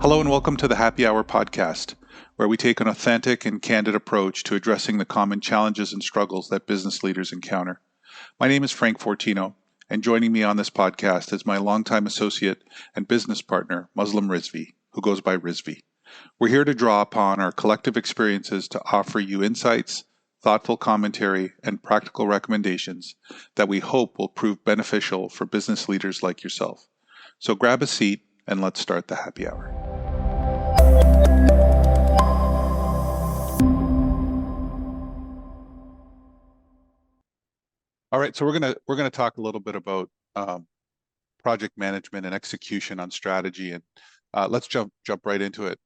Hello and welcome to the Happy Hour podcast, where we take an authentic and candid approach to addressing the common challenges and struggles that business leaders encounter. My name is Frank Fortino, and joining me on this podcast is my longtime associate and business partner, Muslim Rizvi, who goes by Rizvi. We're here to draw upon our collective experiences to offer you insights, thoughtful commentary, and practical recommendations that we hope will prove beneficial for business leaders like yourself. So grab a seat and let's start the happy hour. All right, so we're gonna talk a little bit about project management and execution on strategy, and let's jump right into it.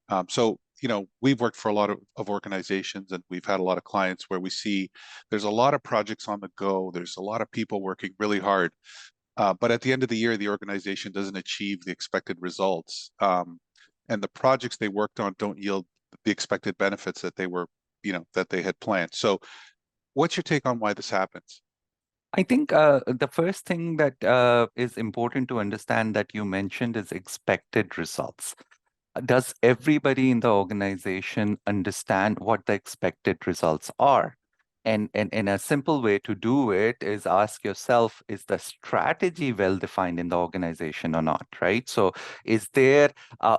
We've worked for a lot of organizations, and we've had a lot of clients where we see there's a lot of projects on the go. There's a lot of people working really hard, but at the end of the year, the organization doesn't achieve the expected results, and the projects they worked on don't yield the expected benefits that that they had planned. So, what's your take on why this happens? I think the first thing that is important to understand that you mentioned is expected results. Does everybody in the organization understand what the expected results are? And a simple way to do it is ask yourself, is the strategy well defined in the organization or not, right? So is there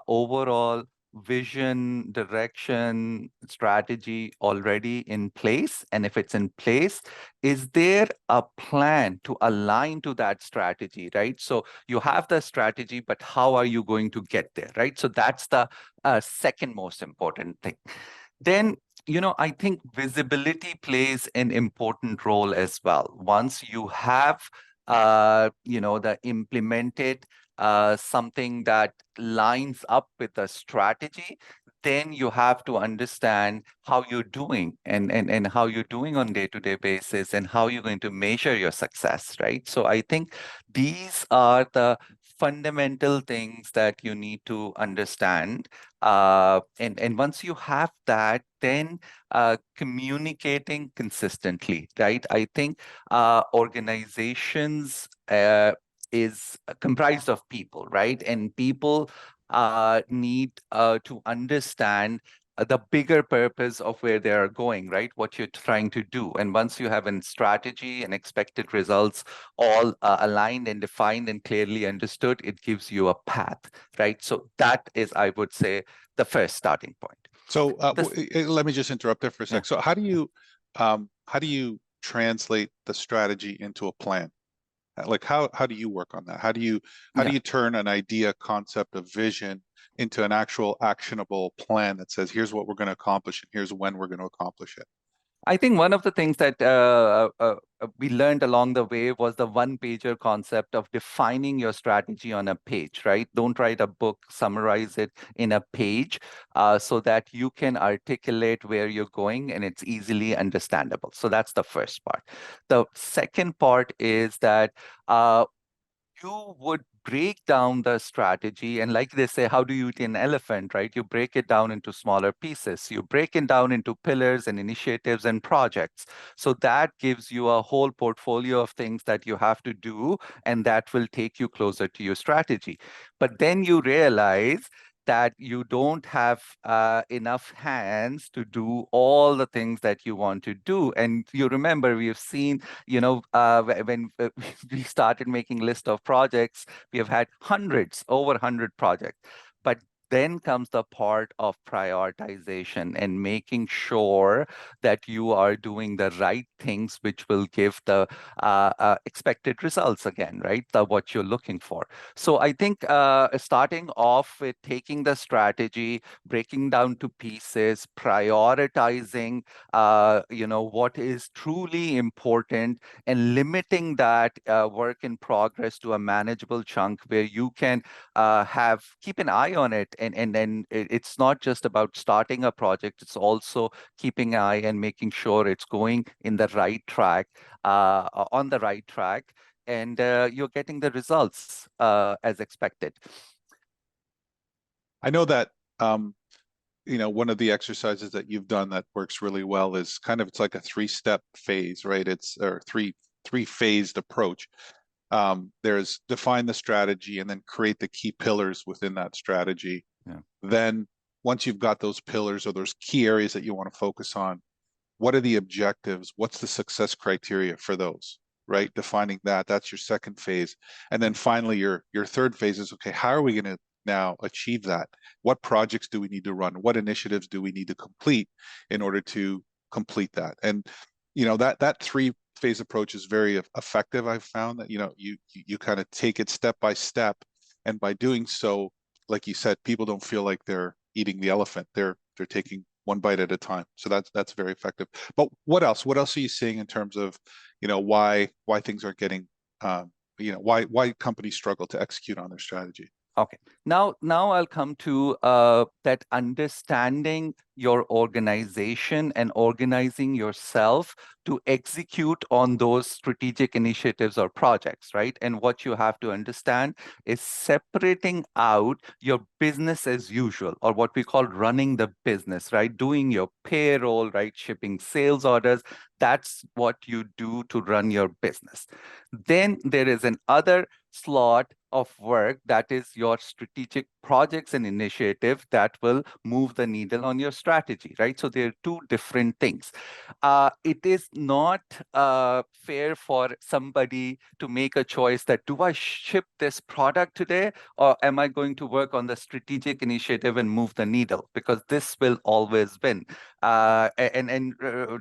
overall vision, direction, strategy already in place? And if it's in place, is there a plan to align to that strategy, right? So you have the strategy, but how are you going to get there, right? So that's the second most important thing. Then, I think visibility plays an important role as well. Once you have, the implemented something that lines up with the strategy, then you have to understand how you're doing and how you're doing on day-to-day basis and how you're going to measure your success, right? So I think these are the fundamental things that you need to understand. And once you have that, then communicating consistently, right? I think organizations is comprised of people, right? And people need to understand the bigger purpose of where they are going, right? What you're trying to do. And once you have a strategy and expected results all aligned and defined and clearly understood, it gives you a path, right? So that is, I would say, the first starting point. So This, let me just interrupt there for a yeah, sec. So how do you translate the strategy into a plan? Like how do you work on that? How do yeah. you turn an idea, concept, of vision into an actual actionable plan that says here's what we're going to accomplish and here's when we're going to accomplish it? I think one of the things that we learned along the way was the one-pager concept of defining your strategy on a page, right? Don't write a book, summarize it in a page so that you can articulate where you're going and it's easily understandable. So that's the first part. The second part is that you would break down the strategy. And like they say, how do you eat an elephant, right? You break it down into smaller pieces. You break it down into pillars and initiatives and projects. So that gives you a whole portfolio of things that you have to do, and that will take you closer to your strategy. But then you realize that you don't have enough hands to do all the things that you want to do. And you remember, we've seen, when we started making list of projects, we have had over 100 projects. But then comes the part of prioritization and making sure that you are doing the right things, which will give the expected results again, right? What you're looking for. So I think starting off with taking the strategy, breaking down to pieces, prioritizing, what is truly important, and limiting that work in progress to a manageable chunk where you can keep an eye on it. And then it's not just about starting a project, it's also keeping an eye and making sure it's going in the right track, on the right track, and you're getting the results as expected. I know that one of the exercises that you've done that works really well is it's like a three-step phase, right? It's or three-phased approach. There's define the strategy and then create the key pillars within that strategy. Yeah. Then once you've got those pillars or those key areas that you want to focus on, what are the objectives? What's the success criteria for those? Right? Defining that, that's your second phase. And then finally your third phase is, okay, how are we going to now achieve that? What projects do we need to run? What initiatives do we need to complete in order to complete that? And that three phase approach is very effective. I've found that you kind of take it step by step, and by doing so, like you said, people don't feel like they're eating the elephant. They're taking one bite at a time. So that's very effective. But what else? What else are you seeing in terms of, why things are getting, why companies struggle to execute on their strategy? Okay. Now I'll come to that understanding your organization and organizing yourself to execute on those strategic initiatives or projects, right? And what you have to understand is separating out your business as usual, or what we call running the business, right? Doing your payroll, right? Shipping sales orders. That's what you do to run your business. Then there is an other slot of work that is your strategic projects and initiative that will move the needle on your strategy, right? So they're two different things. It is not fair for somebody to make a choice that, do I ship this product today, or am I going to work on the strategic initiative and move the needle? Because this will always win.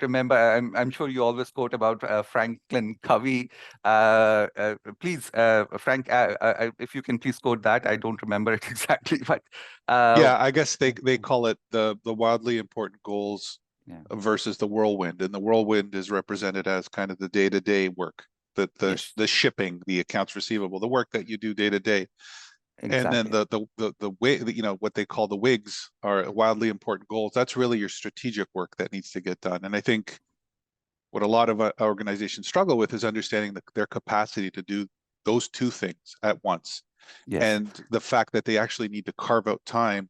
Remember, I'm sure you always quote about Franklin Covey. Please, Frank, if you can please quote that. I don't remember it exactly, but Yeah, I guess they call it the wildly important goals yeah. versus the whirlwind, and the whirlwind is represented as kind of the day-to-day work, Yes, the shipping, the accounts receivable, the work that you do day to day. And then exactly. the way, what they call the WIGs are wildly important goals. That's really your strategic work that needs to get done. And I think what a lot of organizations struggle with is understanding their capacity to do those two things at once, Yes. and the fact that they actually need to carve out time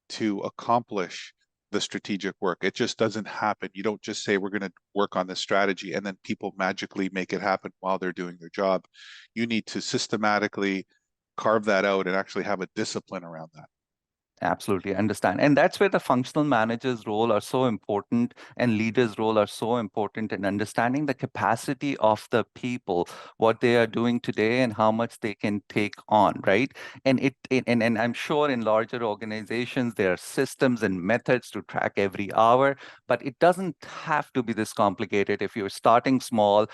to accomplish the strategic work. It just doesn't happen. You don't just say, we're going to work on this strategy, and then people magically make it happen while they're doing their job. You need to systematically carve that out and actually have a discipline around that. Absolutely understand. And that's where the functional manager's role are so important, and leaders' role are so important in understanding the capacity of the people, what they are doing today and how much they can take on, right? And I'm sure in larger organizations there are systems and methods to track every hour, but it doesn't have to be this complicated. If you're starting small,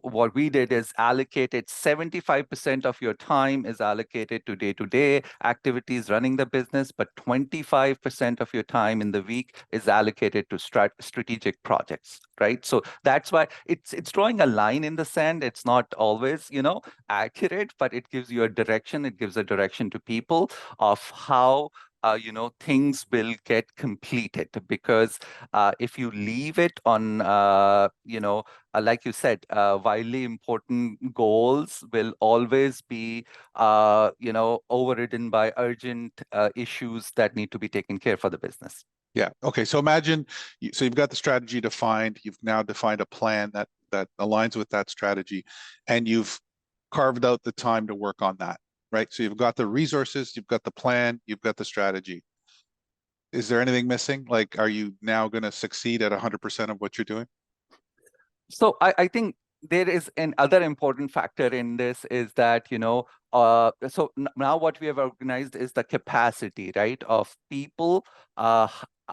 what we did is allocated 75% of your time is allocated to day-to-day activities running the business, but 25% of your time in the week is allocated to strategic projects, right? So that's why it's drawing a line in the sand. It's not always, accurate, but it gives you a direction. It gives a direction to people of how things will get completed. Because if you leave it on, like you said, widely important goals will always be, overridden by urgent issues that need to be taken care for the business. Yeah. Okay. So imagine, so you've got the strategy defined. You've now defined a plan that aligns with that strategy, and you've carved out the time to work on that, right? So you've got the resources, you've got the plan, you've got the strategy. Is there anything missing? Like, are you now going to succeed at 100% of what you're doing? So I think there is another important factor in this is that, now what we have organized is the capacity, right, of people.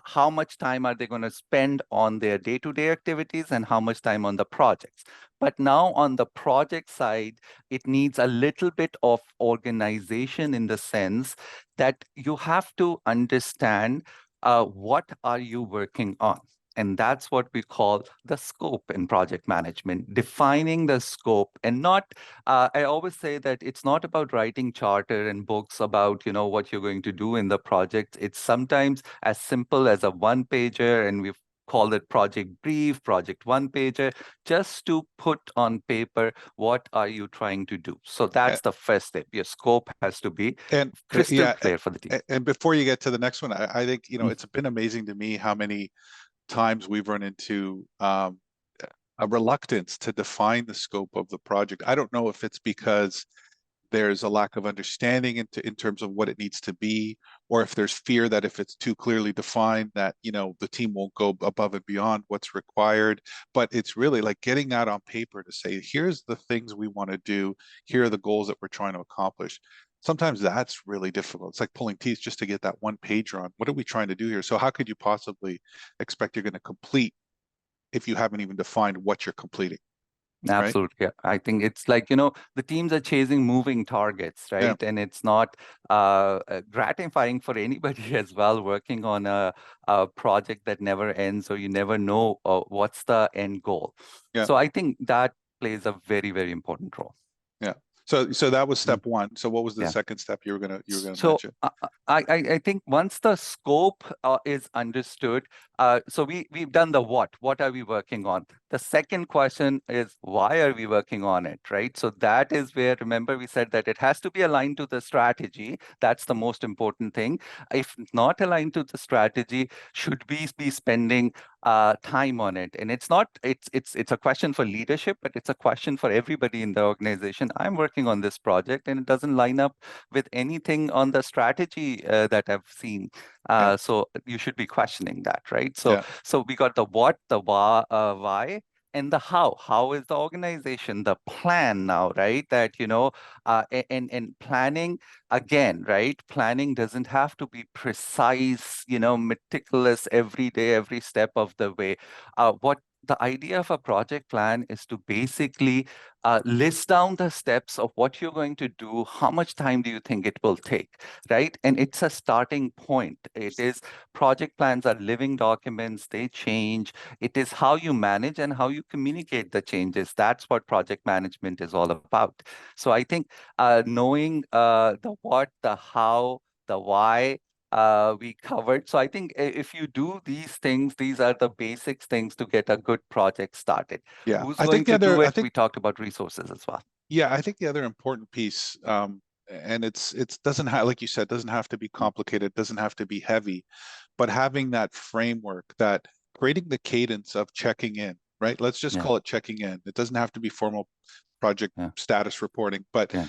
How much time are they going to spend on their day-to-day activities and how much time on the projects? But now on the project side, it needs a little bit of organization, in the sense that you have to understand what are you working on. And that's what we call the scope in project management, defining the scope. And not, I always say that it's not about writing charter and books about, what you're going to do in the project. It's sometimes as simple as a one pager, and we've called it project brief, project one pager, just to put on paper what are you trying to do. So A- that's the first step. Your scope has to be And crystal yeah, clear for the team. and before you get to the next one, I think, Mm. it's been amazing to me how many times we've run into a reluctance to define the scope of the project. I don't know if it's because there's a lack of understanding in terms of what it needs to be, or if there's fear that if it's too clearly defined that, the team won't go above and beyond what's required. But it's really like getting that on paper to say, here's the things we want to do, here are the goals that we're trying to accomplish. Sometimes that's really difficult. It's like pulling teeth just to get that one page on. What are we trying to do here? So how could you possibly expect you're going to complete if you haven't even defined what you're completing, right? Absolutely. Yeah. I think it's like, the teams are chasing moving targets, Yeah, right? And it's not gratifying for anybody as well, working on a project that never ends, or you never know what's the end goal. yeah, So I think that plays a very, very important role. yeah. So that was Mm. step one. So what was the Yeah. second step you were gonna So mention? I think once the scope is understood, so we've done the what. What are we working on? The second question is why are we working on it, right? So that is where, remember, we said that it has to be aligned to the strategy. That's the most important thing. If not aligned to the strategy, should we be spending time on it? And it's not, it's a question for leadership, but it's a question for everybody in the organization. I'm working on this project and it doesn't line up with anything on the strategy that I've seen. Yeah, So you should be questioning that, right? So yeah, so we got the what, the why, and the how. How is the organization, the plan now, right? That and planning again, right? Planning doesn't have to be precise, meticulous every day, every step of the way. What the idea of a project plan is to basically list down the steps of what you're going to do, how much time do you think it will take, right? And it's a starting point. It is, project plans are living documents, they change. It is how you manage and how you communicate the changes. That's what project management is all about. So I think knowing the what, the how, the why, we covered. So I think if you do these things, these are the basics things to get a good project started. yeah. Who's I think going the to other, do I it? think, We talked about resources as well. yeah, I think the other important piece, and it's doesn't have, like you said, doesn't have to be Mm. complicated, doesn't have to be heavy, but having that framework, that creating the cadence of checking in, right? Let's just Yeah, call it checking in. It doesn't have to be formal project yeah, status reporting, but yeah.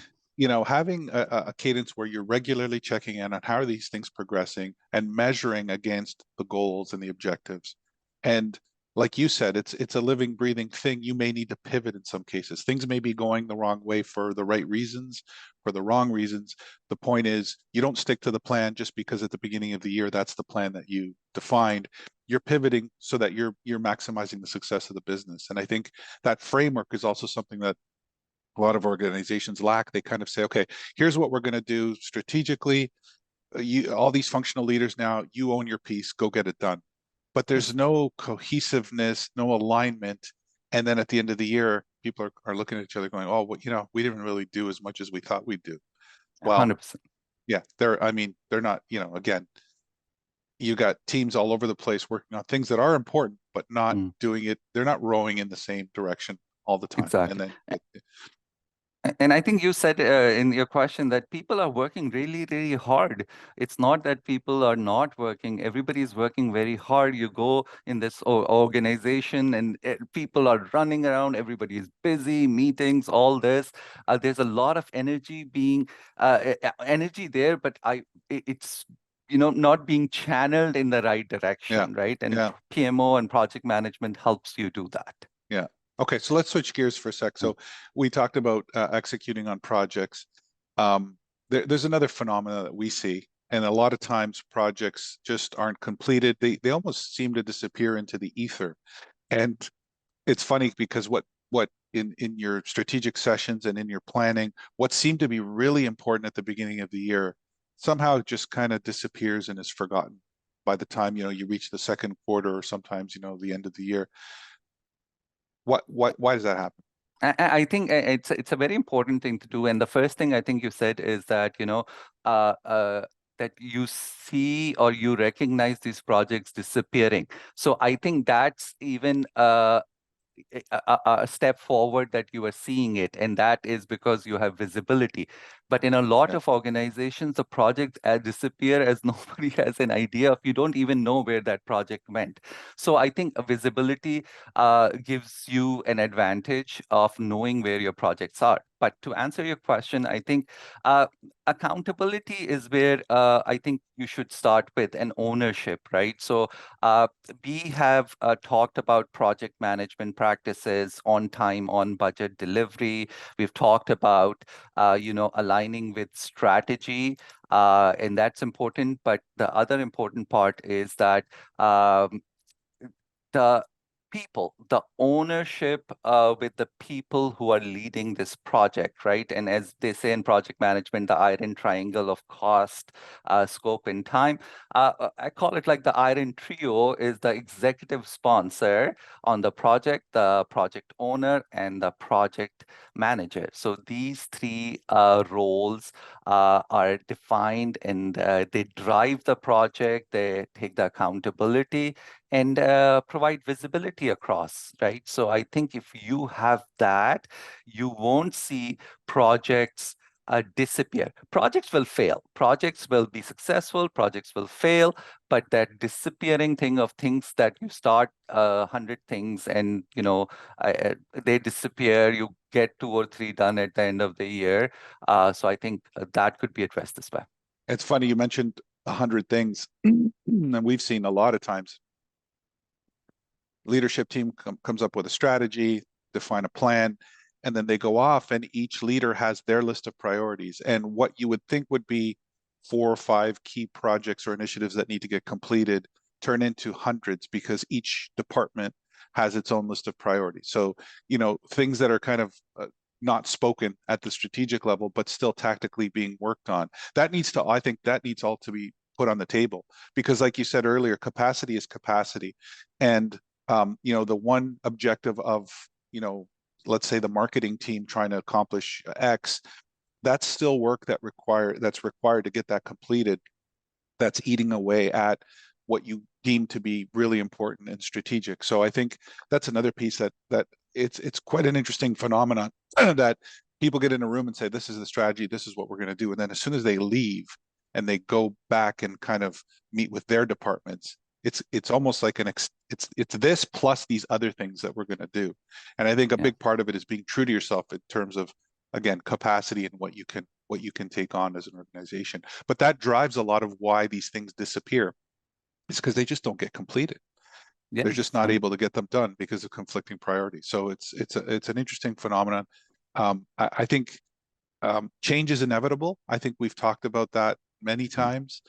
having a cadence where you're regularly checking in on how are these things progressing and measuring against the goals and the objectives. And like you said, it's a living, breathing thing. You may need to pivot in some cases. Things may be going the wrong way for the right reasons, for the wrong reasons. The point is, you don't stick to the plan just because at the beginning of the year that's the plan that you defined. You're pivoting so that you're maximizing the success of the business. And I think that framework is also something that a lot of organizations lack. They kind of say, okay, here's what we're going to do strategically. All these functional leaders now, you own your piece, go get it done. But there's no cohesiveness, no alignment. And then at the end of the year, people are looking at each other going, oh, well, we didn't really do as much as we thought we'd do. Well, 100%. yeah, they're not, again, you got teams all over the place working on things that are important, but not Mm, doing it. They're not rowing in the same direction all the time. And exactly. then, And I think you said in your question that people are working really, really hard. It's not that people are not working. Everybody is working very hard. You go in this organization and people are running around. Everybody is busy, meetings, all this. There's a lot of energy energy there, but it's not being channeled in the right yeah, direction, right? And yeah. PMO and project management helps you do that. Yeah. Okay, so let's switch gears for a sec. Mm. So we talked about executing on projects. There's another phenomena that we see, and a lot of times projects just aren't completed. They almost seem to disappear into the ether. And it's funny because what in your strategic sessions and in your planning, what seemed to be really important at the beginning of the year somehow just kind of disappears and is forgotten by the time you reach the second quarter or sometimes the end of the year. Why does that happen? I think it's a very important thing to do. And the first thing I think you said is that, that you see or you recognize these projects disappearing. So I think that's even a step forward, that you are seeing it, and that is because you have visibility. But in a lot Yeah, of organizations, the projects disappear as nobody has an idea of. You don't even know where that project went. So I think a visibility gives you an advantage of knowing where your projects are. But to answer your question, I think accountability is where I think you should start with an ownership, right? So we have talked about project management practices, on time, on budget delivery. We've talked about, aligning with strategy, and that's important. But the other important part is that the people, the ownership with the people who are leading this project, right? And as they say in project management, the iron triangle of cost, scope, and time. I call it like the iron trio is the executive sponsor on the project owner, and the project manager. So these three roles are defined, and they drive the project, they take the accountability, and provide visibility across, right? So I think if you have that, you won't see projects disappear. Projects will fail. Projects will be successful. Projects will fail. But that disappearing thing of things that you start 100 things and they disappear. You get 2 or 3 done at the end of the year. So I think that could be addressed as well. It's funny you mentioned 100 things, and we've seen a lot of times leadership team comes up with a strategy, define a plan, and then they go off and each leader has their list of priorities. And what you would think would be 4 or 5 key projects or initiatives that need to get completed turn into hundreds because each department has its own list of priorities. So, things that are kind of not spoken at the strategic level, but still tactically being worked on. I think that needs all to be put on the table because like you said earlier, capacity is capacity. And the one objective of, let's say the marketing team trying to accomplish X, that's still work that's required to get that completed. That's eating away at what you deem to be really important and strategic. So I think that's another piece that it's quite an interesting phenomenon that people get in a room and say, this is the strategy, this is what we're going to do. And then as soon as they leave and they go back and kind of meet with their departments, it's almost like it's this plus these other things that we're going to do. And I think a big part of it is being true to yourself in terms of, again, capacity and what you can take on as an organization. But that drives a lot of why these things disappear. It's because they just don't get completed. Yeah. They're just not able to get them done because of conflicting priorities. So it's an interesting phenomenon. I think change is inevitable. I think we've talked about that many times.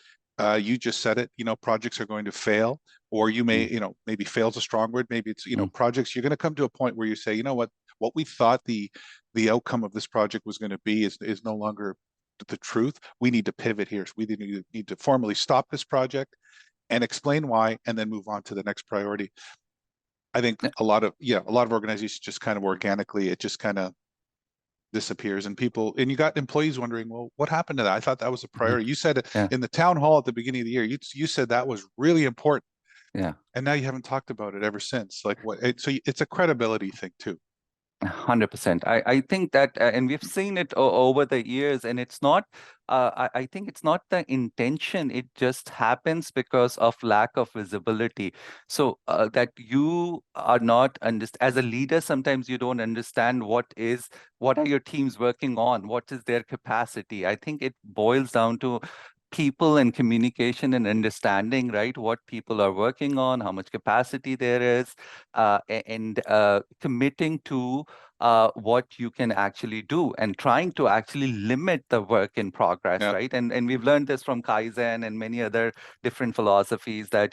You just said it, projects are going to fail, or you may, maybe fail's a strong word. Maybe it's, projects, you're going to come to a point where you say, you know what we thought the outcome of this project was going to be is no longer the truth. We need to pivot here. So we need to formally stop this project and explain why, and then move on to the next priority. I think a lot of organizations just kind of organically, it just kind of disappears, and you got employees wondering, well, what happened to that? I thought that was a priority. You said in the town hall at the beginning of the year, you said that was really important. Yeah. And now you haven't talked about it ever since. Like so it's a credibility thing too. 100%. I think that, and we've seen it over the years, and it's not, I think it's not the intention. It just happens because of lack of visibility. So that you are not as a leader, sometimes you don't understand what are your teams working on? What is their capacity? I think it boils down to people and communication and understanding, right? What people are working on, how much capacity there is, and committing to what you can actually do, and trying to actually limit the work in progress, right? And we've learned this from Kaizen and many other different philosophies that,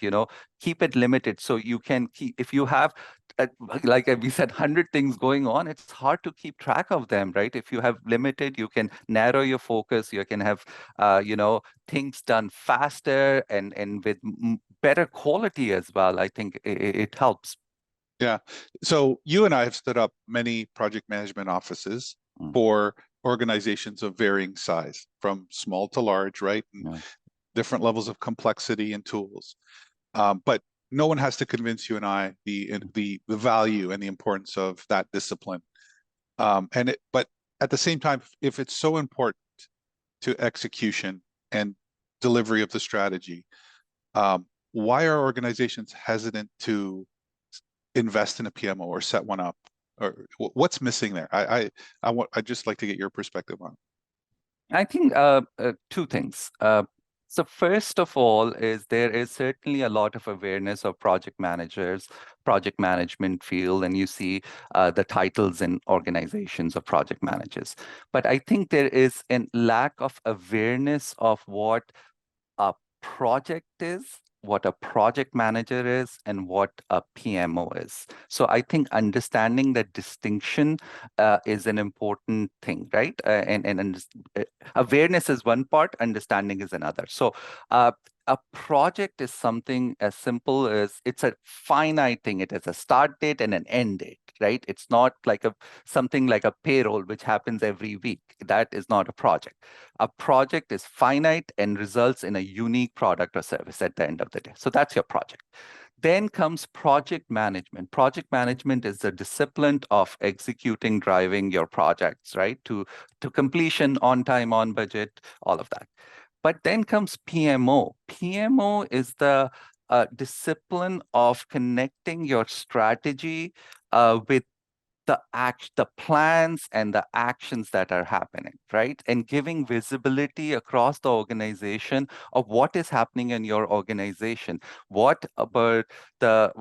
keep it limited so you can keep, if you have like we said, 100 things going on, it's hard to keep track of them, right? If you have limited, you can narrow your focus, you can have things done faster and with better quality as well. I think it helps. Yeah. So you and I have stood up many project management offices for organizations of varying size, from small to large, right? And different levels of complexity and tools. But no one has to convince you and I the value and the importance of that discipline. But at the same time, if it's so important to execution and delivery of the strategy, why are organizations hesitant to invest in a PMO or set one up? or what's missing there? I'd just like to get your perspective on it. I think two things. So first of all, is there is certainly a lot of awareness of project managers, project management field, and you see the titles in organizations of project managers. But I think there is a lack of awareness of what a project is, what a project manager is, and what a PMO is. So I think understanding that distinction is an important thing, right? Awareness is one part, understanding is another. So a project is something as simple as it's a finite thing. It has a start date and an end date, right? It's not like something like a payroll, which happens every week. That is not a project. A project is finite and results in a unique product or service at the end of the day. So that's your project. Then comes project management. Project management is the discipline of executing, driving your projects, right? To completion, on time, on budget, all of that. But then comes PMO. PMO is the discipline of connecting your strategy with the plans and the actions that are happening, right? And giving visibility across the organization of what is happening in your organization. What about the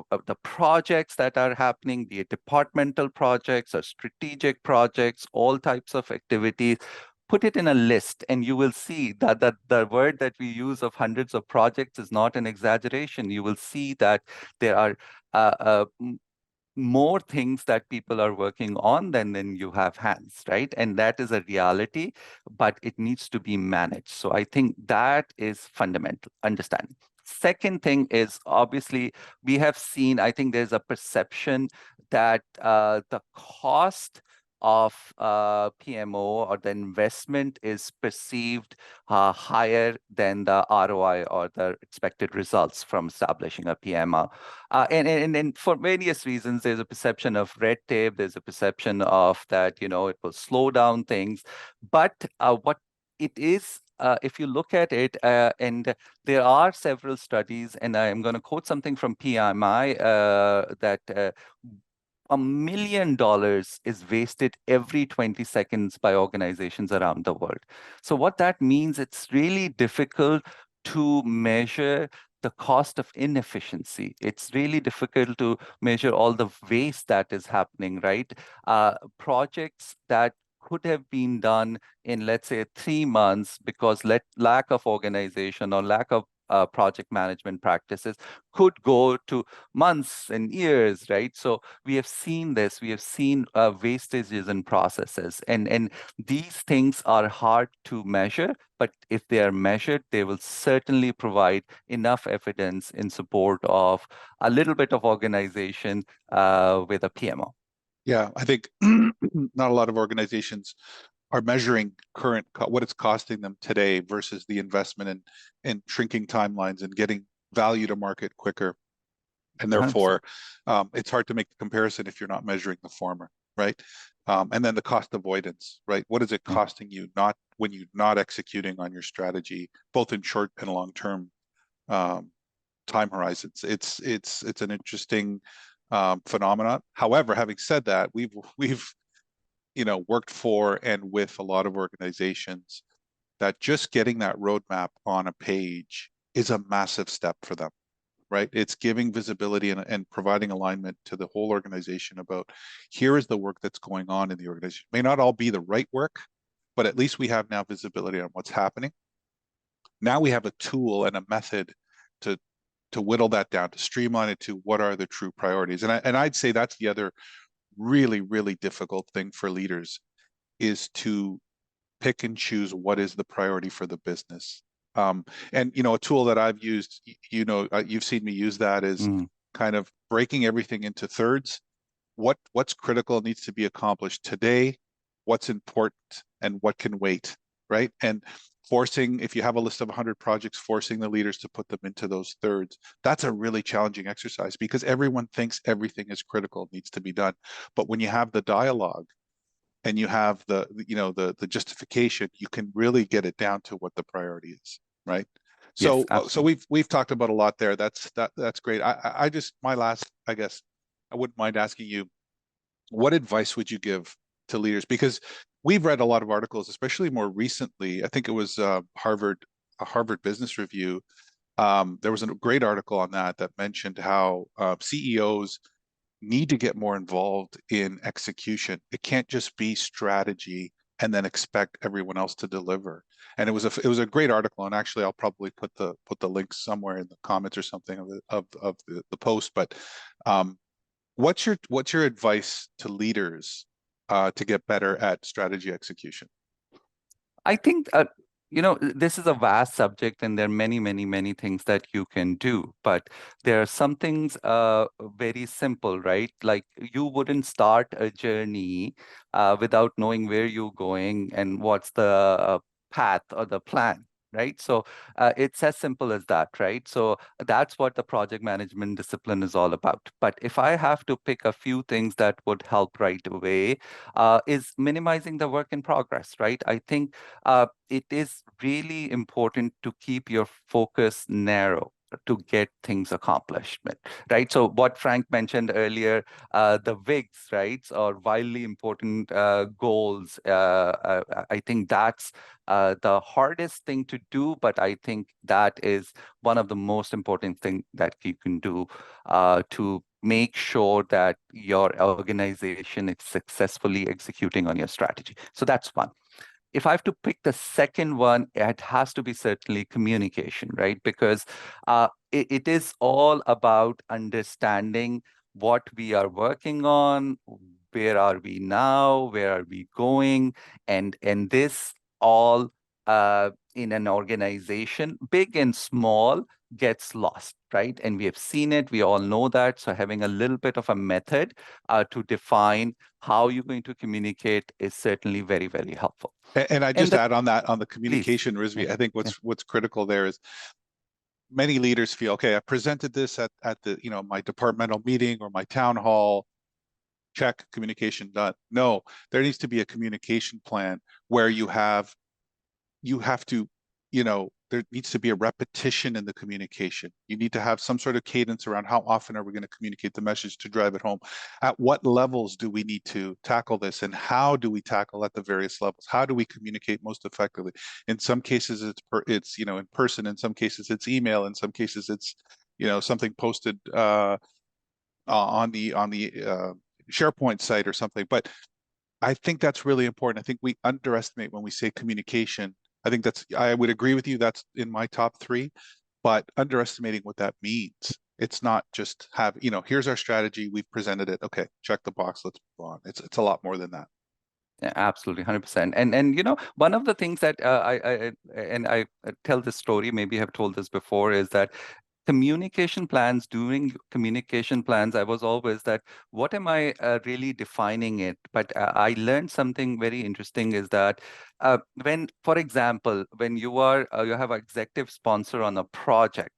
projects that are happening, be it departmental projects or strategic projects, all types of activities. Put it in a list, and you will see that the word that we use of hundreds of projects is not an exaggeration. You will see that there are more things that people are working on than you have hands, right? And that is a reality, but it needs to be managed. So I think that is fundamental understanding. Second thing is, obviously, we have seen, I think there's a perception that the cost of PMO or the investment is perceived higher than the ROI or the expected results from establishing a PMO. And for various reasons, there's a perception of red tape. There's a perception of that, it will slow down things. But what it is, if you look at it, and there are several studies, and I'm going to quote something from PMI that $1 million is wasted every 20 seconds by organizations around the world. So what that means, it's really difficult to measure the cost of inefficiency. It's really difficult to measure all the waste that is happening, right? Projects that could have been done in, let's say, 3 months because lack of organization or lack of project management practices could go to months and years, right? So we have seen this. We have seen wastages in processes, and these things are hard to measure. But if they are measured, they will certainly provide enough evidence in support of a little bit of organization with a PMO. Yeah, I think not a lot of organizations are measuring what it's costing them today versus the investment in shrinking timelines and getting value to market quicker. And 100%. therefore, it's hard to make the comparison if you're not measuring the former, right? And then the cost avoidance, right? What is it costing you when you're not executing on your strategy, both in short and long term time horizons? It's an interesting phenomenon. However, having said that, we've worked for and with a lot of organizations that just getting that roadmap on a page is a massive step for them, right? It's giving visibility and providing alignment to the whole organization about here is the work that's going on in the organization. It may not all be the right work, but at least we have now visibility on what's happening. Now we have a tool and a method to whittle that down, to streamline it to what are the true priorities. And I'd say that's the other really, really difficult thing for leaders is to pick and choose what is the priority for the business. And a tool that I've used, you've seen me use that is kind of breaking everything into thirds. What's critical needs to be accomplished today, what's important, and what can wait, right? And forcing, if you have a list of 100 projects, forcing the leaders to put them into those thirds, that's a really challenging exercise because everyone thinks everything is critical, needs to be done. But when you have the dialogue and you have the justification, you can really get it down to what the priority is, right? Yes, So we've talked about a lot there. That's great. I just, my last, I guess, I wouldn't mind asking you, what advice would you give to leaders? Because we've read a lot of articles, especially more recently. I think it was a Harvard Business Review. There was a great article on that mentioned how CEOs need to get more involved in execution. It can't just be strategy and then expect everyone else to deliver. And it was a great article, and actually I'll probably put the links somewhere in the comments or something of the post. But um, what's your advice to leaders to get better at strategy execution? I think, this is a vast subject and there are many, many, many things that you can do. But there are some things very simple, right? Like you wouldn't start a journey without knowing where you're going and what's the path or the plan. Right. So it's as simple as that. Right. So that's what the project management discipline is all about. But if I have to pick a few things that would help right away, is minimizing the work in progress. Right. I think it is really important to keep your focus narrow to get things accomplished, right? So what Frank mentioned earlier, the WIGs, right, or wildly important goals, I think that's the hardest thing to do, but I think that is one of the most important things that you can do to make sure that your organization is successfully executing on your strategy. So that's one. If I have to pick the second one, it has to be certainly communication, right? Because it is all about understanding what we are working on, where are we now, where are we going, and this all in an organization, big and small, gets lost, right? And we have seen it, we all know that. So having a little bit of a method to define how you're going to communicate is certainly very, very helpful. And I And just add on that, on the please, communication, yeah, Rizvi, I think yeah, what's critical there is many leaders feel, okay, I presented this at the, my departmental meeting or my town hall, check, communication done. No, there needs to be a communication plan where you have to, there needs to be a repetition in the communication. You need to have some sort of cadence around how often are we going to communicate the message to drive it home? At what levels do we need to tackle this? And how do we tackle at the various levels? How do we communicate most effectively? In some cases, it's in person. In some cases, it's email. In some cases, it's, something posted on the SharePoint site or something. But I think that's really important. I think we underestimate when we say communication. I would agree with you. That's in my top three, but underestimating what that means. It's not just here's our strategy. We've presented it. Okay, check the box. Let's move on. It's a lot more than that. yeah, absolutely, 100%. And one of the things that I tell this story, maybe have told this before, is that communication plans, during communication plans, I was always that, what am I really defining it? But I learned something very interesting is that when, for example, when you have an executive sponsor on a project,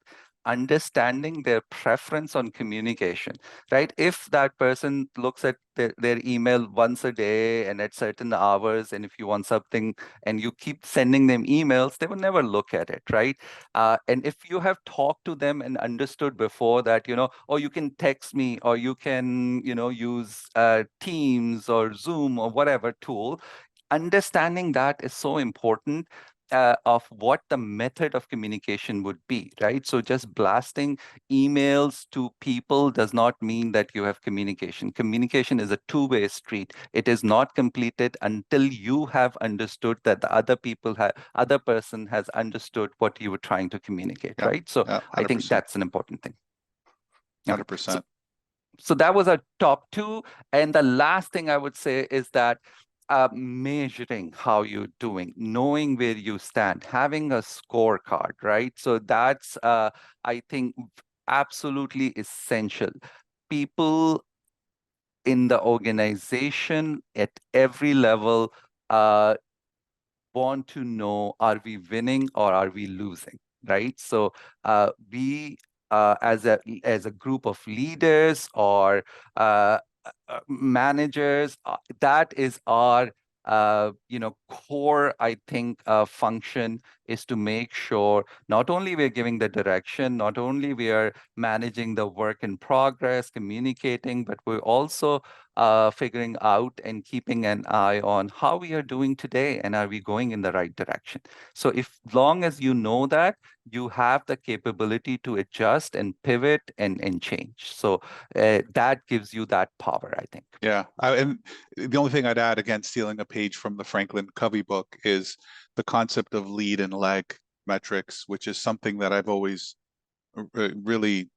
understanding their preference on communication, right? If that person looks at their email once a day and at certain hours, and if you want something and you keep sending them emails, they will never look at it, right? And if you have talked to them and understood before that, or you can text me, or you can, use Teams or Zoom or whatever tool, understanding that is so important of what the method of communication would be, right? So just blasting emails to people does not mean that you have communication. Communication is a two-way street. It is not completed until you have understood that the other person has understood what you were trying to communicate, Yeah, right? So yeah, I think 100%, that's an important thing. Okay. So 100%. so that was our top two. And the last thing I would say is that measuring how you're doing, knowing where you stand, having a scorecard, right? So that's, I think, absolutely essential. People in the organization at every level uh, want to know, are we winning or are we losing, right? So we as a group of leaders or managers, that is our core, I think, function is to make sure not only we're giving the direction, not only we are managing the work in progress, communicating, but we're also figuring out and keeping an eye on how we are doing today and are we going in the right direction. So if long as you know that, you have the capability to adjust and pivot and change. So that gives you that power, I think. Yeah. And the only thing I'd add, again, stealing a page from the Franklin Covey book, is the concept of lead and lag metrics, which is something that I've always really,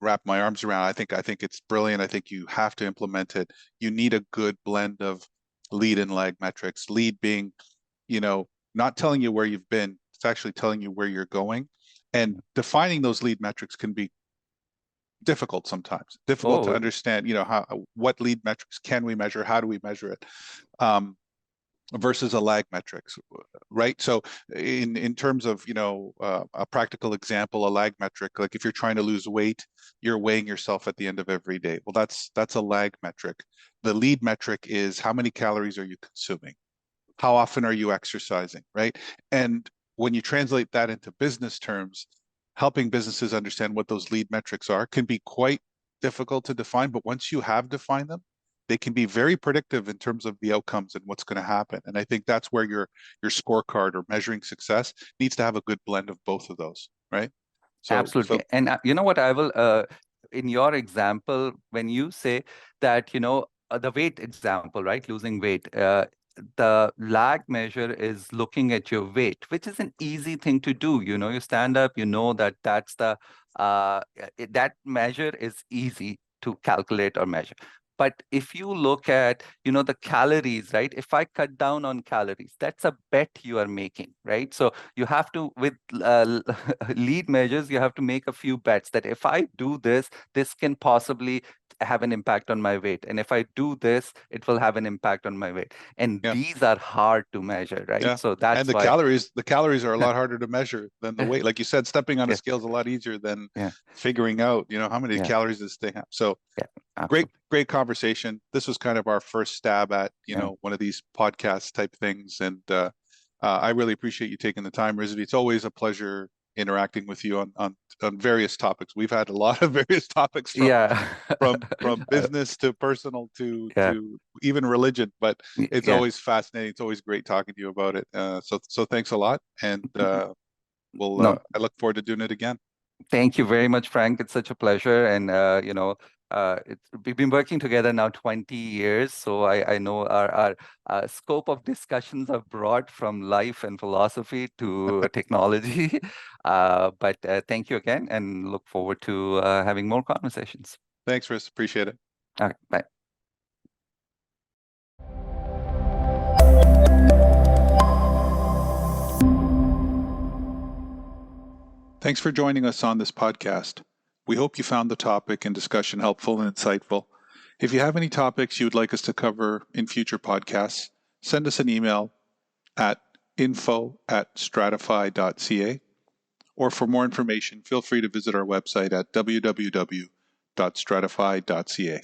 wrap my arms around. I think it's brilliant. I think you have to implement it. You need a good blend of lead and lag metrics. Lead being, not telling you where you've been, it's actually telling you where you're going. And defining those lead metrics can be difficult sometimes. Difficult to understand, what lead metrics can we measure? How do we measure it? Versus a lag metrics, right? So in terms of, a practical example, a lag metric, like if you're trying to lose weight, you're weighing yourself at the end of every day. Well, that's a lag metric. The lead metric is how many calories are you consuming? How often are you exercising, right? And when you translate that into business terms, helping businesses understand what those lead metrics are can be quite difficult to define, but once you have defined them, they can be very predictive in terms of the outcomes and what's going to happen. And I think that's where your scorecard or measuring success needs to have a good blend of both of those, right? Absolutely. And you know what, I will, in your example, when you say that, the weight example, right, losing weight, the lag measure is looking at your weight, which is an easy thing to do. You stand up, that's that measure is easy to calculate or measure. But if you look at, the calories, right? If I cut down on calories, that's a bet you are making, right? So you have to, with lead measures, you have to make a few bets that if I do this, this can possibly have an impact on my weight. And if I do this, it will have an impact on my weight. And these are hard to measure, right? Yeah. So that's and the why calories are a lot harder to measure than the weight. Like you said, stepping on a scale is a lot easier than figuring out, how many calories this thing has. So great conversation. This was kind of our first stab at, one of these podcast type things. And I really appreciate you taking the time, Rizvi. It's always a pleasure interacting with you on various topics. We've had a lot of various topics from business to personal to even religion, but it's always fascinating. It's always great talking to you about it. So thanks a lot. And I look forward to doing it again. Thank you very much, Frank. It's such a pleasure. And, we've been working together now 20 years. So I know our scope of discussions are broad, from life and philosophy to technology. But thank you again, and look forward to having more conversations. Thanks, Riz. Appreciate it. All right, bye. Thanks for joining us on this podcast. We hope you found the topic and discussion helpful and insightful. If you have any topics you would like us to cover in future podcasts, send us an email at info@stratify.ca, or for more information, feel free to visit our website at www.stratify.ca.